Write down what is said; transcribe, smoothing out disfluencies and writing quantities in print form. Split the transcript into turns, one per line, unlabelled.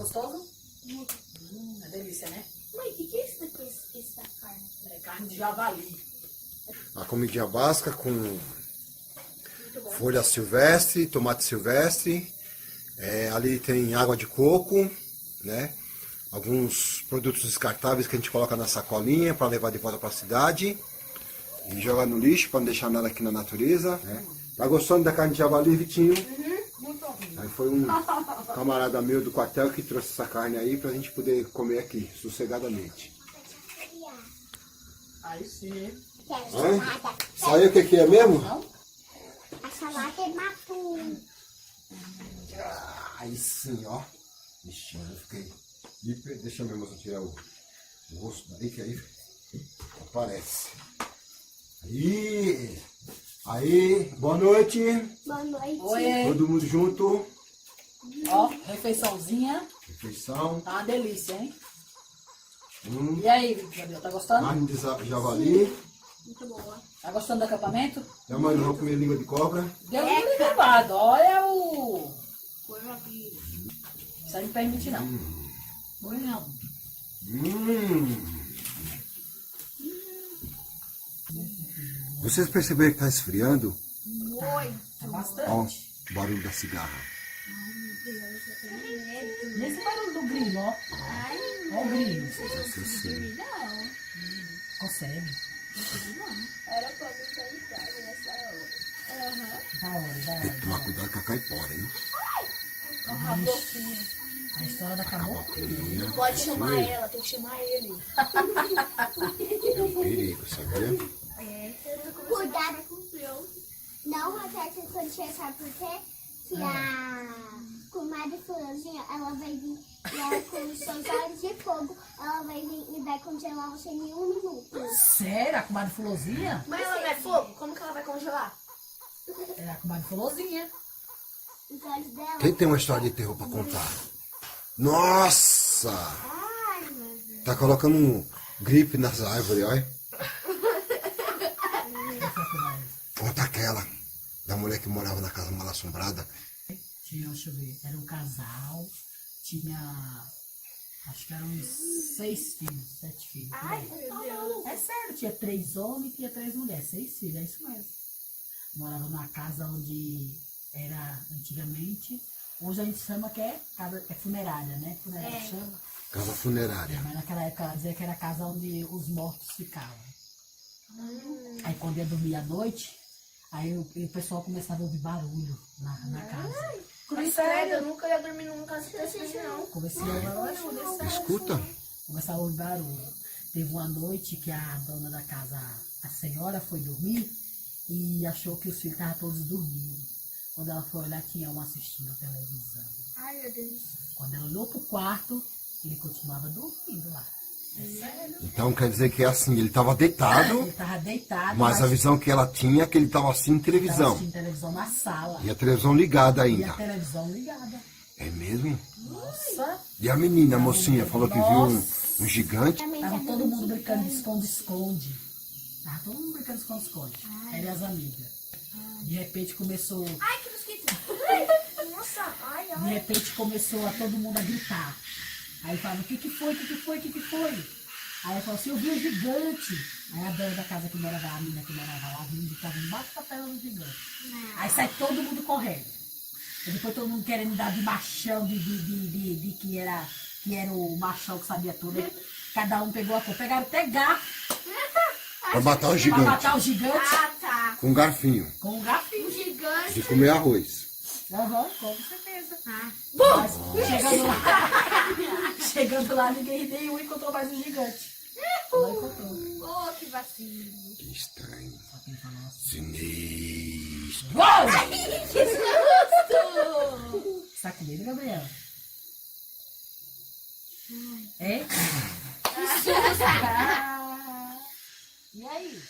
gostoso?
Muito.
É delícia, né?
Mãe, o que é isso daqui, esse da carne?
É carne de javali.
A comidinha básica com folha silvestre, tomate silvestre. Ali tem água de coco, né? Alguns produtos descartáveis que a gente coloca na sacolinha para levar de volta para a cidade. E jogar no lixo para não deixar nada aqui na natureza. Né? Tá gostando da carne de javali, Vitinho?
Muito horrível.
Aí foi um camarada meu do quartel que trouxe essa carne aí pra gente poder comer aqui, sossegadamente.
Aí sim.
Quero
Hã?
salada.
Saiu o que é mesmo?
Não?
A salada é mapu.
Aí sim, ó. Ixi, eu fiquei hiper... Deixa eu ver, moça, tirar o rosto daí, que aí aparece. Aí, boa noite.
Boa noite.
Oi.
Todo mundo junto.
Ó, refeiçãozinha.
Refeição.
Tá uma delícia, hein?
Hum.
E aí, Gabriel, tá gostando?
Carne de javali.
Muito boa.
Tá gostando do acampamento?
E a mãe não vai comer língua de cobra.
Deu um levado. Olha o...
Foi aqui.
Isso aí não permite, não. Oi, não.
Vocês perceberam que está esfriando?
Oi.
Tá
Ó,
bastante.
o barulho da cigarra.
Meu Deus, eu tenho medo.
Nesse barulho do grilo, ó.
Ai,
Ó o grilo.
Assim.
não.
Consegue.
Era pra mim estar em casa nessa hora. Aham.
Da hora, da
Tem que
hora.
tomar cuidado com a caipora, hein?
A boquinha.
A história da cabocla.
Boquinha.
Pode chamar ela, tem que chamar ele.
É um perigo, sabia?
Cuidado com o frio. Não, Roberta, quando você sabe por quê? Que a comadre Florzinha, ela vai vir e ela com os seus olhos de fogo, ela vai vir e vai congelar você em 1 minuto.
Sério? A comadre Fulozinha?
Mas ela não é fogo? Como que ela vai congelar?
É a comadre Fulozinha.
Os olhos dela.
Quem tem uma história de terror pra contar? Nossa!
Ai, meu Deus.
Tá colocando um gripe nas árvores, olha. Conta aquela da mulher que morava na casa mal assombrada.
Tinha, deixa eu ver, era um casal, tinha, acho que eram uns 6 filhos, 7 filhos. por
Ai,
aí.
meu Deus.
É sério, tinha 3 homens e tinha 3 mulheres, 6 filhos, é isso mesmo. Moravam numa casa onde era antigamente, hoje a gente chama que é casa, é funerária, né? Funerária que chama.
Casa funerária.
Mas naquela época ela dizia que era a casa onde os mortos ficavam. Aí quando ia dormir à noite, aí o pessoal começava a ouvir barulho na casa.
Mas sério, eu nunca ia dormir num casa desse, não.
Comecei a ouvir barulho.
Escuta.
Começava a ouvir barulho. Teve uma noite que a dona da casa, a senhora, foi dormir e achou que os filhos estavam todos dormindo. Quando ela foi olhar, tinha um assistindo a televisão.
Ai, meu Deus.
Quando ela olhou pro quarto, ele continuava dormindo lá. É sério.
Então quer dizer que é assim, ele tava deitado,
Ele estava deitado,
mas a visão que ela tinha é que ele tava assistindo
tava
televisão.
assistindo televisão na sala.
E a televisão ligada
E a
ainda.
televisão ligada.
É mesmo?
Nossa!
E a menina, a mocinha, falou que viu um gigante.
Tava todo mundo brincando de esconde-esconde. Tava todo mundo brincando de esconde-esconde. Ela e as amigas. De repente começou.
Ai, que mosquito. Nossa, ai,
De
ai.
repente começou a todo mundo a gritar. Aí falava, o que que foi? Aí ela falou assim, eu vi um gigante. Aí a dona da casa que morava, a menina que morava lá, viu que estava embaixo da perna do gigante. Aí sai todo mundo correndo. E depois todo mundo querendo dar de machão, de que era o machão que sabia tudo. Cada um pegou a cor. Pegaram até garfo
Pra matar o
pra
gigante.
matar o gigante
Ah, tá.
Com um garfinho.
com um garfinho.
O gigante.
De comer arroz.
Aham, com certeza.
Ah.
Mas chegando lá, nenhum encontrou mais um gigante. Não encontrou.
Oh, que vacilo.
Que estranho.
Só quem falou assim.
Sinistro.
Uou!
Que susto!
Você tá com medo, Gabriel? É?
Que susto!
E aí?